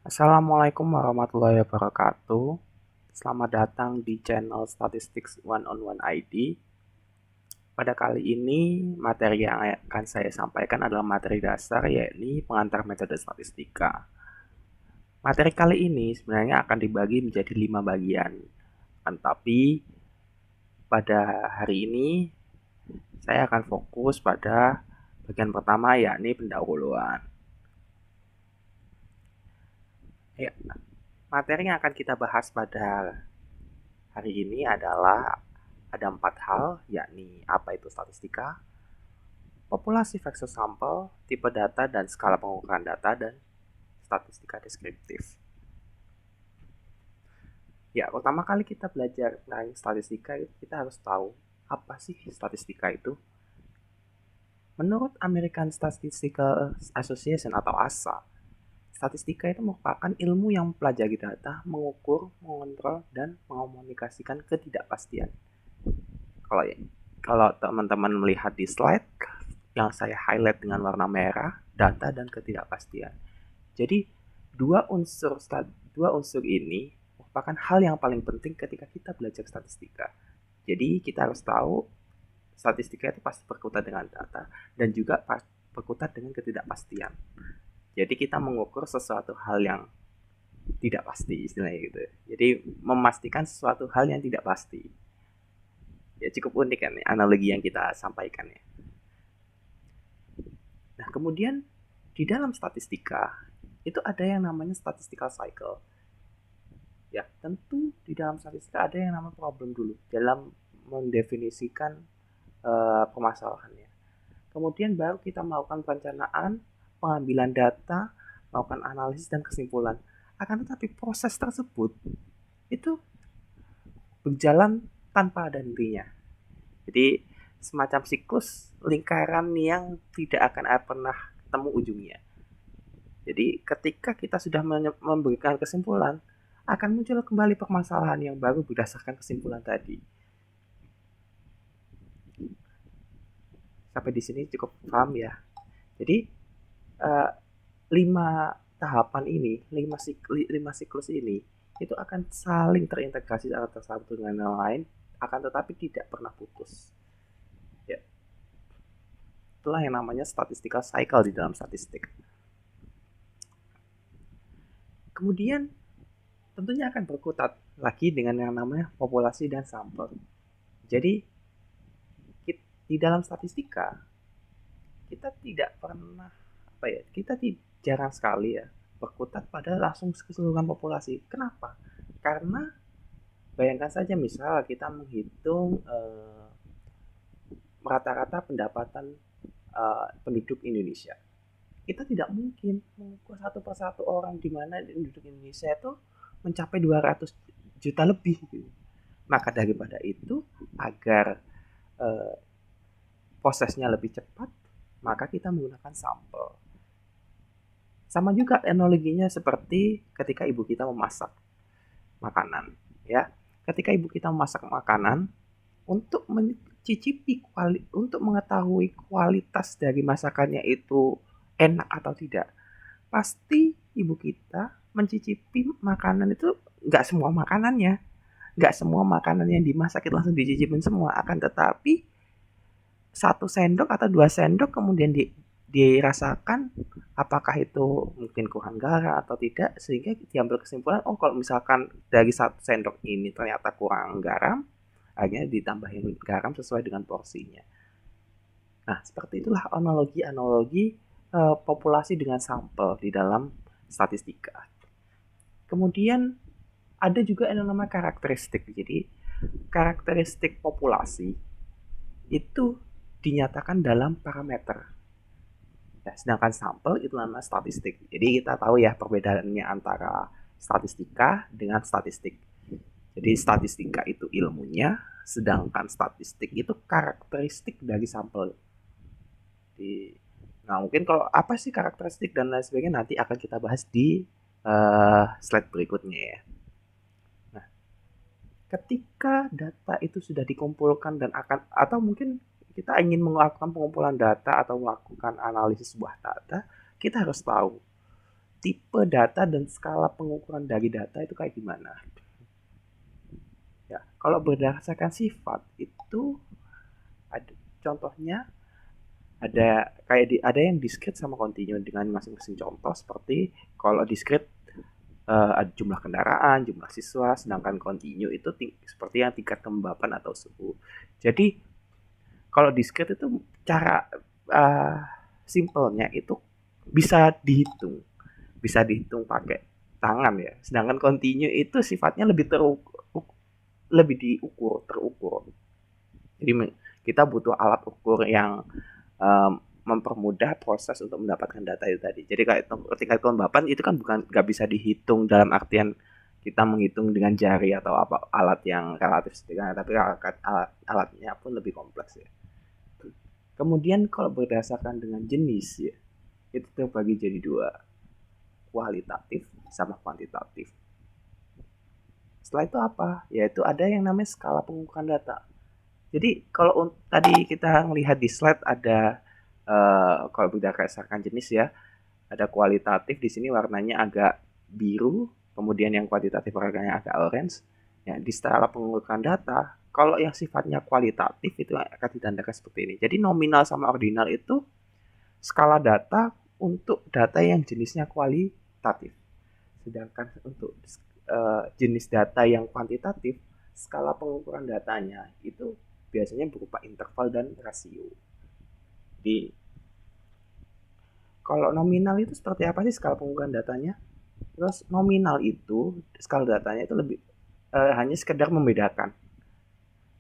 Assalamualaikum warahmatullahi wabarakatuh. Selamat datang di channel Statistics One on One ID. Pada kali ini, materi yang akan saya sampaikan adalah materi dasar, yakni pengantar metode statistika. Materi kali ini sebenarnya akan dibagi menjadi 5 bagian. Tetapi pada hari ini, saya akan fokus pada bagian pertama, yakni pendahuluan. Ya, materi yang akan kita bahas pada hari ini adalah ada 4 hal, yakni apa itu statistika, populasi versus sampel, tipe data dan skala pengukuran data, dan statistika deskriptif. Ya, pertama kali kita belajar tentang statistika, kita harus tahu apa sih statistika itu. Menurut American Statistical Association atau ASA, statistika itu merupakan ilmu yang mempelajari data, mengukur, mengontrol, dan mengomunikasikan ketidakpastian. Kalau kalau teman-teman melihat di slide yang saya highlight dengan warna merah, data dan ketidakpastian. Jadi dua unsur ini merupakan hal yang paling penting ketika kita belajar statistika. Jadi kita harus tahu statistika itu pasti berkutat dengan data dan juga berkutat dengan ketidakpastian. Jadi kita mengukur sesuatu hal yang tidak pasti istilahnya gitu. Jadi memastikan sesuatu hal yang tidak pasti. Ya cukup unik kan analogi yang kita sampaikan ya. Nah, kemudian di dalam statistika itu ada yang namanya statistical cycle. Ya, tentu di dalam statistika ada yang namanya problem dulu dalam mendefinisikan permasalahannya. Kemudian baru kita melakukan perencanaan, pengambilan data, melakukan analisis dan kesimpulan. Akan tetapi proses tersebut itu berjalan tanpa ada hentinya. Jadi semacam siklus lingkaran yang tidak akan pernah ketemu ujungnya. Jadi ketika kita sudah memberikan kesimpulan, akan muncul kembali permasalahan yang baru berdasarkan kesimpulan tadi. Sampai di sini cukup paham ya. Jadi 5 tahapan ini, 5 siklus ini itu akan saling terintegrasi antara satu dengan yang lain, akan tetapi tidak pernah putus. Ya, itulah yang namanya statistical cycle di dalam statistik. Kemudian tentunya akan berkutat lagi dengan yang namanya populasi dan sampel. Jadi di dalam statistika kita tidak pernah kita jarang sekali ya berkutat pada langsung keseluruhan populasi. Kenapa? Karena bayangkan saja misal kita menghitung rata-rata pendapatan penduduk Indonesia. Kita tidak mungkin mengukur satu persatu orang di mana penduduk Indonesia itu mencapai 200 juta lebih. Gitu. Maka daripada itu, agar prosesnya lebih cepat, maka kita menggunakan sampel. Sama juga analoginya seperti ketika ibu kita memasak makanan, ya. Ketika ibu kita memasak makanan, untuk mencicipi untuk mengetahui kualitas dari masakannya itu enak atau tidak, pasti ibu kita mencicipi makanan itu nggak semua makanan yang dimasak itu langsung dicicipin semua, akan tetapi 1 sendok atau 2 sendok kemudian dirasakan apakah itu mungkin kurang garam atau tidak, sehingga diambil kesimpulan kalau misalkan dari 1 sendok ini ternyata kurang garam, akhirnya ditambahin garam sesuai dengan porsinya. Nah, seperti itulah analogi populasi dengan sampel di dalam statistika. Kemudian ada juga yang namanya karakteristik. Jadi karakteristik populasi itu dinyatakan dalam parameter. Ya, sedangkan sampel itu namanya statistik. Jadi kita tahu ya perbedaannya antara statistika dengan statistik. Jadi statistika itu ilmunya, sedangkan statistik itu karakteristik dari sampel. Nah mungkin kalau apa sih karakteristik dan lain sebagainya nanti akan kita bahas di slide berikutnya ya. Nah, ketika data itu sudah dikumpulkan dan atau mungkin kita ingin melakukan pengumpulan data atau melakukan analisis sebuah data, kita harus tahu tipe data dan skala pengukuran dari data itu kayak gimana. Ya, kalau berdasarkan sifat itu ada contohnya, ada yang discrete sama continue dengan masing-masing contoh. Seperti kalau discrete ada jumlah kendaraan, jumlah siswa, sedangkan continue itu seperti yang tingkat kelembapan atau suhu. Jadi kalau discrete itu cara simpelnya itu bisa dihitung, pakai tangan ya. Sedangkan continue itu sifatnya lebih terukur. Jadi kita butuh alat ukur yang mempermudah proses untuk mendapatkan data itu tadi. Jadi kayak tingkat kelembapan itu kan nggak bisa dihitung dalam artian kita menghitung dengan jari atau apa alat yang relatif sederhana, tapi alatnya pun lebih kompleks ya. Kemudian kalau berdasarkan dengan jenis ya, itu terbagi jadi dua, kualitatif sama kuantitatif. Setelah itu apa? Yaitu ada yang namanya skala pengukuran data. Jadi kalau tadi kita melihat di slide ada kalau berdasarkan jenis ya, ada kualitatif di sini warnanya agak biru, kemudian yang kuantitatif warnanya agak orange. Ya, di skala pengukuran data, kalau yang sifatnya kualitatif itu akan ditandai seperti ini. Jadi nominal sama ordinal itu skala data untuk data yang jenisnya kualitatif. Sedangkan untuk jenis data yang kuantitatif, skala pengukuran datanya itu biasanya berupa interval dan rasio. Jadi kalau nominal itu seperti apa sih skala pengukuran datanya? Terus nominal itu skala datanya itu lebih hanya sekedar membedakan.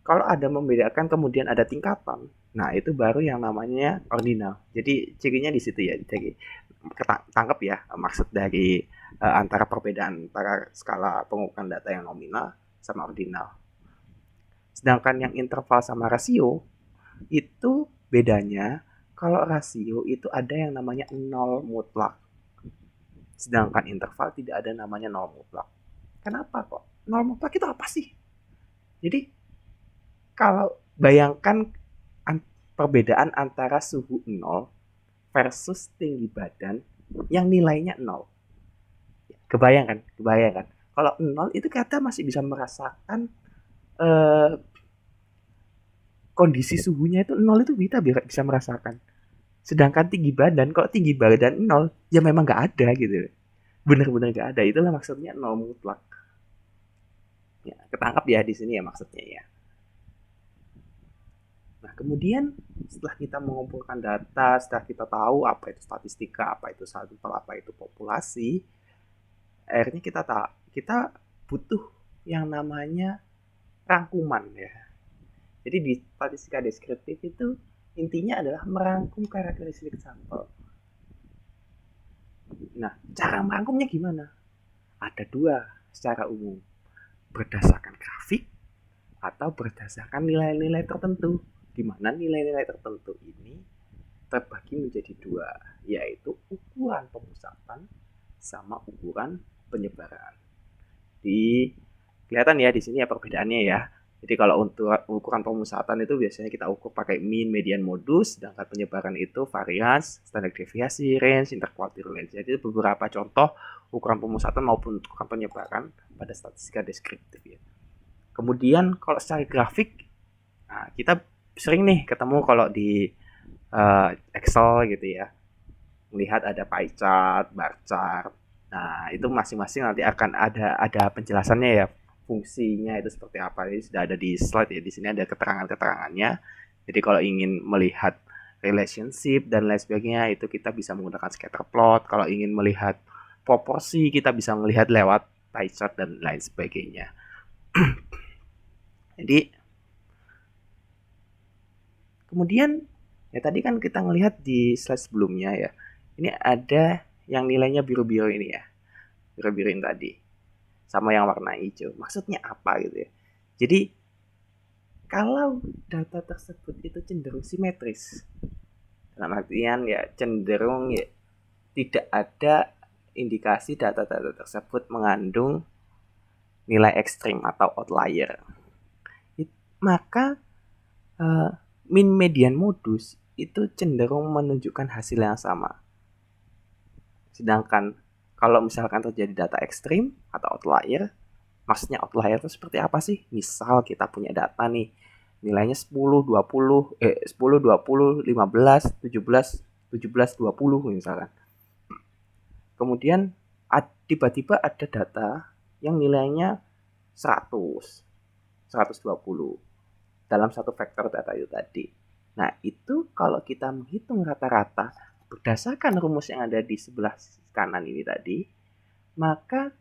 Kalau ada membedakan kemudian ada tingkatan, nah itu baru yang namanya ordinal. Jadi cirinya di situ ya. Jadi tangkap ya maksud dari antara perbedaan antara skala pengukuran data yang nominal sama ordinal. Sedangkan yang interval sama rasio itu bedanya, kalau rasio itu ada yang namanya nol mutlak. Sedangkan interval tidak ada namanya nol mutlak. Kenapa kok? Nol mutlak itu apa sih? Jadi kalau bayangkan perbedaan antara suhu 0 versus tinggi badan yang nilainya 0. Kebayang kan? Kalau 0 itu kita masih bisa merasakan kondisi suhunya itu 0 itu kita bisa merasakan. Sedangkan tinggi badan, kalau tinggi badan 0, ya memang nggak ada gitu. Benar-benar nggak ada. Itulah maksudnya 0 mutlak. Ya, ketangkap ya di sini ya maksudnya ya. Nah, kemudian setelah kita mengumpulkan data, setelah kita tahu apa itu statistika, apa itu sampel, apa itu populasi, akhirnya kita butuh yang namanya rangkuman ya. Jadi di statistika deskriptif itu intinya adalah merangkum karakteristik sampel. Nah, cara merangkumnya gimana? Ada dua secara umum, berdasarkan grafik atau berdasarkan nilai-nilai tertentu, di mana nilai-nilai tertentu ini terbagi menjadi dua, yaitu ukuran pemusatan sama ukuran penyebaran. Kelihatan ya di sini ya perbedaannya ya. Jadi kalau untuk ukuran pemusatan itu biasanya kita ukur pakai mean, median, modus, sedangkan penyebaran itu varians, standar deviasi, range, interquartile range. Jadi beberapa contoh ukuran pemusatan maupun ukuran penyebaran pada statistika deskriptif ya. Kemudian kalau secara grafik, nah kita sering nih ketemu kalau di Excel gitu ya, melihat ada pie chart, bar chart. Nah itu masing-masing nanti akan ada penjelasannya ya, fungsinya itu seperti apa. Ini sudah ada di slide ya, di sini ada keterangannya. Jadi kalau ingin melihat relationship dan lain sebagainya itu kita bisa menggunakan scatter plot. Kalau ingin melihat proporsi kita bisa melihat lewat pie chart dan lain sebagainya. Jadi kemudian ya tadi kan kita ngelihat di slide sebelumnya ya, ini ada yang nilainya biru-biru ini ya, biru-biru ini tadi sama yang warna hijau. Maksudnya apa gitu ya? Jadi kalau data tersebut itu cenderung simetris, dalam artian ya cenderung ya tidak ada indikasi data-data tersebut mengandung nilai ekstrim atau outlier, maka mean, median, modus itu cenderung menunjukkan hasil yang sama. Sedangkan Kalau misalkan terjadi data ekstrim atau outlier, maksudnya outlier itu seperti apa sih? Misal kita punya data nih, nilainya 10, 20, 10, 20, 15, 17, 17, 20 misalkan. Kemudian tiba-tiba ada data yang nilainya 100, 120 dalam satu vektor data itu tadi. Nah, itu kalau kita menghitung rata-rata berdasarkan rumus yang ada di sebelah kanan ini tadi, maka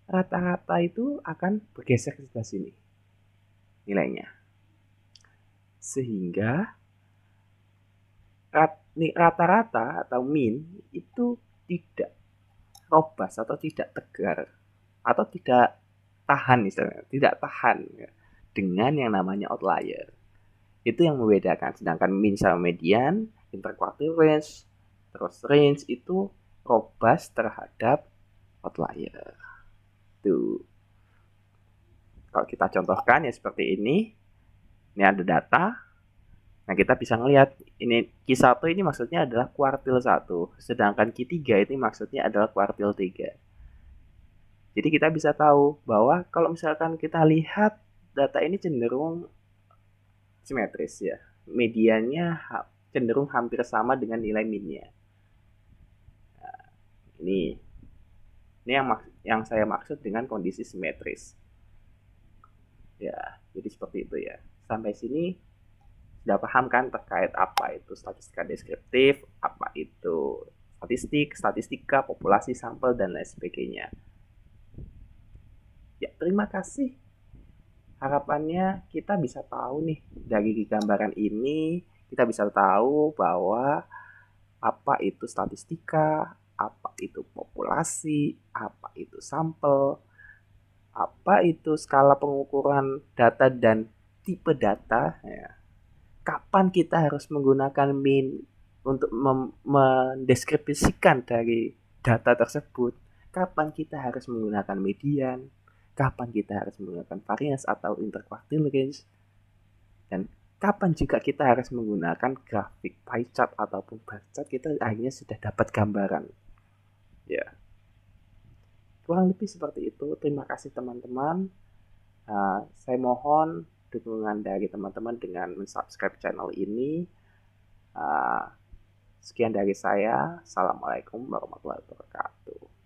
rata-rata itu akan bergeser ke sebelah sini nilainya. Sehingga rata-rata atau min itu tidak robust atau tidak tegar atau tidak tahan misalnya, tidak tahan ya, dengan yang namanya outlier. Itu yang membedakan. Sedangkan min sama median, interquartile range, terus range itu robust terhadap outlier. Tuh. Kalau kita contohkan ya seperti ini. Ini ada data. Nah, kita bisa ngelihat ini Q1 ini maksudnya adalah kuartil 1, sedangkan Q3 ini maksudnya adalah kuartil 3. Jadi kita bisa tahu bahwa kalau misalkan kita lihat data ini cenderung simetris ya. Mediannya cenderung hampir sama dengan nilai minnya. Nah, ini yang saya maksud dengan kondisi simetris. Ya, jadi seperti itu ya. Sampai sini sudah paham kan terkait apa itu statistika deskriptif, apa itu statistika, populasi, sampel, dan lain sebagainya. Ya, terima kasih. Harapannya kita bisa tahu nih dari gambaran ini, kita bisa tahu bahwa apa itu statistika, apa itu populasi, apa itu sampel, apa itu skala pengukuran data dan tipe data, ya. Kapan kita harus menggunakan min untuk mendeskripsikan dari data tersebut, kapan kita harus menggunakan median, kapan kita harus menggunakan variance atau interquartile range, dan kapan juga kita harus menggunakan grafik pie chart ataupun bar chart, kita akhirnya sudah dapat gambaran. Ya, kurang lebih seperti itu. Terima kasih teman-teman. Saya mohon dukungan dari teman-teman dengan subscribe channel ini. Sekian dari saya. Assalamualaikum warahmatullahi wabarakatuh.